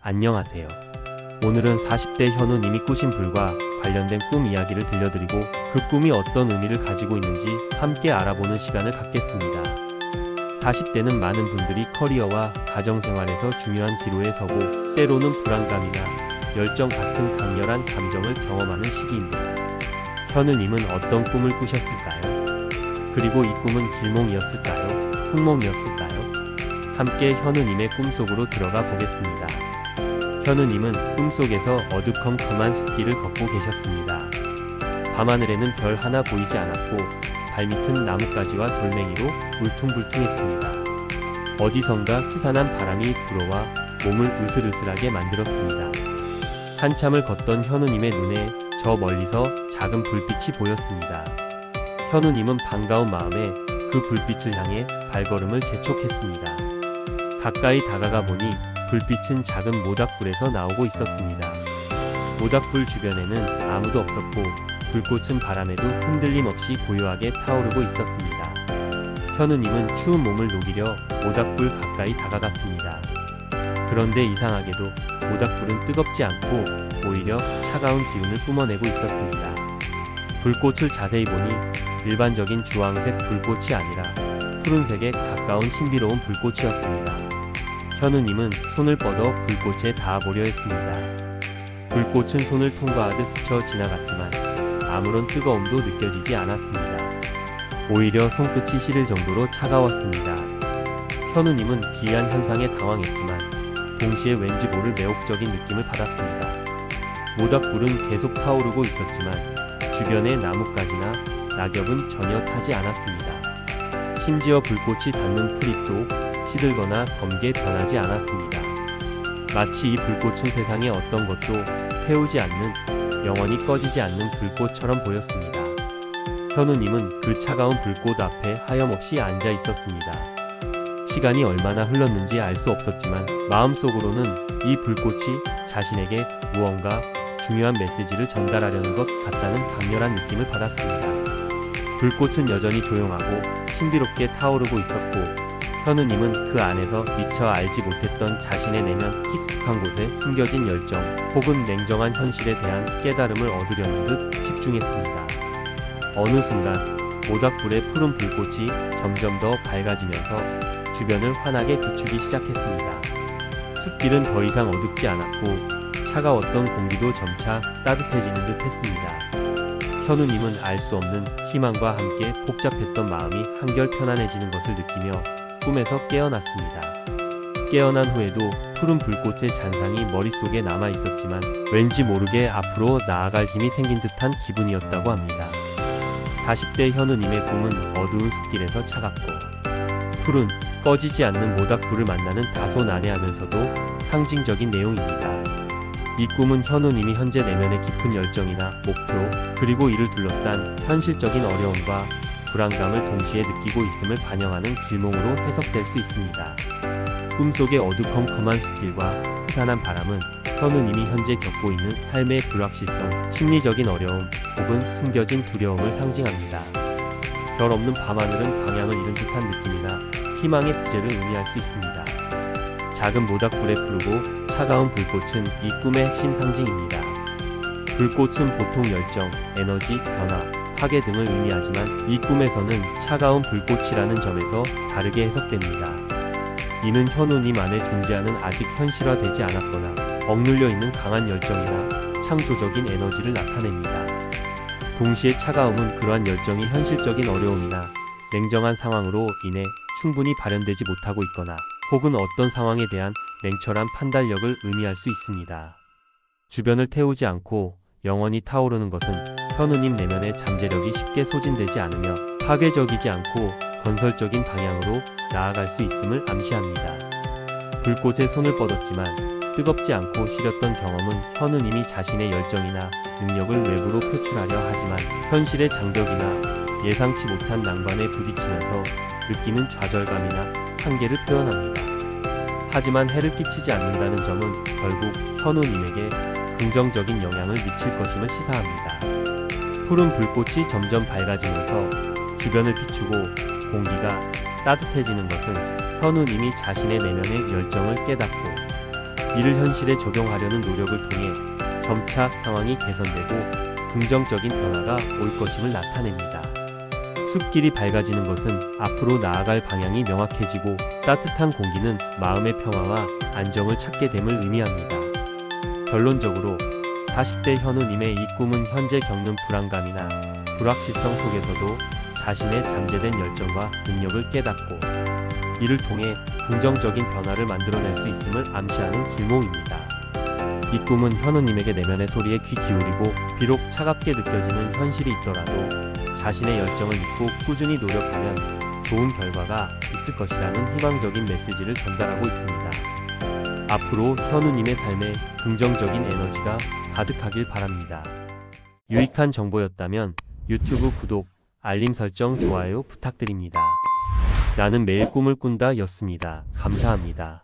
안녕하세요. 오늘은 40대 현우님이 꾸신 불과 관련된 꿈 이야기를 들려드리고 그 꿈이 어떤 의미를 가지고 있는지 함께 알아보는 시간을 갖겠습니다. 40대는 많은 분들이 커리어와 가정생활에서 중요한 기로에 서고 때로는 불안감이나 열정 같은 강렬한 감정을 경험하는 시기인데요. 현우님은 어떤 꿈을 꾸셨을까요? 그리고 이 꿈은 길몽이었을까요? 흉몽이었을까요? 함께 현우님의 꿈속으로 들어가 보겠습니다. 현우님은 꿈속에서 어두컴컴한 숲길을 걷고 계셨습니다. 밤하늘에는 별 하나 보이지 않았고 발밑은 나뭇가지와 돌멩이로 울퉁불퉁했습니다. 어디선가 스산한 바람이 불어와 몸을 으슬으슬하게 만들었습니다. 한참을 걷던 현우님의 눈에 저 멀리서 작은 불빛이 보였습니다. 현우님은 반가운 마음에 그 불빛을 향해 발걸음을 재촉했습니다. 가까이 다가가 보니 불빛은 작은 모닥불에서 나오고 있었습니다. 모닥불 주변에는 아무도 없었고 불꽃은 바람에도 흔들림 없이 고요하게 타오르고 있었습니다. 현우님은 추운 몸을 녹이려 모닥불 가까이 다가갔습니다. 그런데 이상하게도 모닥불은 뜨겁지 않고 오히려 차가운 기운을 뿜어내고 있었습니다. 불꽃을 자세히 보니 일반적인 주황색 불꽃이 아니라 푸른색에 가까운 신비로운 불꽃이었습니다. 현우님은 손을 뻗어 불꽃에 닿아보려 했습니다. 불꽃은 손을 통과하듯 스쳐 지나갔지만 아무런 뜨거움도 느껴지지 않았습니다. 오히려 손끝이 시릴 정도로 차가웠습니다. 현우님은 기이한 현상에 당황했지만 동시에 왠지 모를 매혹적인 느낌을 받았습니다. 모닥불은 계속 타오르고 있었지만 주변의 나뭇가지나 낙엽은 전혀 타지 않았습니다. 심지어 불꽃이 닿는 풀잎도 시들거나 검게 변하지 않았습니다. 마치 이 불꽃은 세상에 어떤 것도 태우지 않는, 영원히 꺼지지 않는 불꽃처럼 보였습니다. 현우님은 그 차가운 불꽃 앞에 하염없이 앉아 있었습니다. 시간이 얼마나 흘렀는지 알 수 없었지만 마음속으로는 이 불꽃이 자신에게 무언가 중요한 메시지를 전달하려는 것 같다는 강렬한 느낌을 받았습니다. 불꽃은 여전히 조용하고 신비롭게 타오르고 있었고 현우님은 그 안에서 미처 알지 못했던 자신의 내면 깊숙한 곳에 숨겨진 열정 혹은 냉정한 현실에 대한 깨달음을 얻으려는 듯 집중했습니다. 어느 순간 모닥불의 푸른 불꽃이 점점 더 밝아지면서 주변을 환하게 비추기 시작했습니다. 숲길은 더 이상 어둡지 않았고 차가웠던 공기도 점차 따뜻해지는 듯 했습니다. 현우님은 알 수 없는 희망과 함께 복잡했던 마음이 한결 편안해지는 것을 느끼며 꿈에서 깨어났습니다. 깨어난 후에도 푸른 불꽃의 잔상이 머릿속에 남아 있었지만 왠지 모르게 앞으로 나아갈 힘이 생긴 듯한 기분이었다고 합니다. 40대 현우님의 꿈은 어두운 숲길에서 차갑고 푸른 꺼지지 않는 모닥불을 만나는 다소 난해하면서도 상징적인 내용입니다. 이 꿈은 현우님이 현재 내면의 깊은 열정이나 목표 그리고 이를 둘러싼 현실적인 어려움과 불안감을 동시에 느끼고 있음을 반영하는 길몽으로 해석될 수 있습니다. 꿈속의 어두컴컴한 숲길과 스산한 바람은 현우님이 현재 겪고 있는 삶의 불확실성, 심리적인 어려움 혹은 숨겨진 두려움을 상징합니다. 별 없는 밤하늘은 방향을 잃은 듯한 느낌이나 희망의 부재를 의미할 수 있습니다. 작은 모닥불에 푸르고 차가운 불꽃은 이 꿈의 핵심 상징입니다. 불꽃은 보통 열정, 에너지, 변화, 파괴 등을 의미하지만 이 꿈에서는 차가운 불꽃이라는 점에서 다르게 해석됩니다. 이는 현우님 안에 존재하는 아직 현실화되지 않았거나 억눌려 있는 강한 열정이나 창조적인 에너지를 나타냅니다. 동시에 차가움은 그러한 열정이 현실적인 어려움이나 냉정한 상황으로 인해 충분히 발현되지 못하고 있거나 혹은 어떤 상황에 대한 냉철한 판단력을 의미할 수 있습니다. 주변을 태우지 않고 영원히 타오르는 것은 현우님 내면의 잠재력이 쉽게 소진되지 않으며 파괴적이지 않고 건설적인 방향으로 나아갈 수 있음을 암시합니다. 불꽃에 손을 뻗었지만 뜨겁지 않고 시렸던 경험은 현우님이 자신의 열정이나 능력을 외부로 표출하려 하지만 현실의 장벽이나 예상치 못한 난관에 부딪히면서 느끼는 좌절감이나 한계를 표현합니다. 하지만 해를 끼치지 않는다는 점은 결국 현우님에게 긍정적인 영향을 미칠 것임을 시사합니다. 푸른 불꽃이 점점 밝아지면서 주변을 비추고 공기가 따뜻해지는 것은 현우님이 자신의 내면의 열정을 깨닫고 이를 현실에 적용하려는 노력을 통해 점차 상황이 개선되고 긍정적인 변화가 올 것임을 나타냅니다. 숲길이 밝아지는 것은 앞으로 나아갈 방향이 명확해지고 따뜻한 공기는 마음의 평화와 안정을 찾게 됨을 의미합니다. 결론적으로 40대 현우님의 이 꿈은 현재 겪는 불안감이나 불확실성 속에서도 자신의 잠재된 열정과 능력을 깨닫고 이를 통해 긍정적인 변화를 만들어낼 수 있음을 암시하는 길몽입니다. 이 꿈은 현우님에게 내면의 소리에 귀 기울이고 비록 차갑게 느껴지는 현실이 있더라도 자신의 열정을 믿고 꾸준히 노력하면 좋은 결과가 있을 것이라는 희망적인 메시지를 전달하고 있습니다. 앞으로 현우님의 삶에 긍정적인 에너지가 가득하길 바랍니다. 유익한 정보였다면 유튜브 구독, 알림 설정, 좋아요 부탁드립니다. 나는 매일 꿈을 꾼다 였습니다. 감사합니다.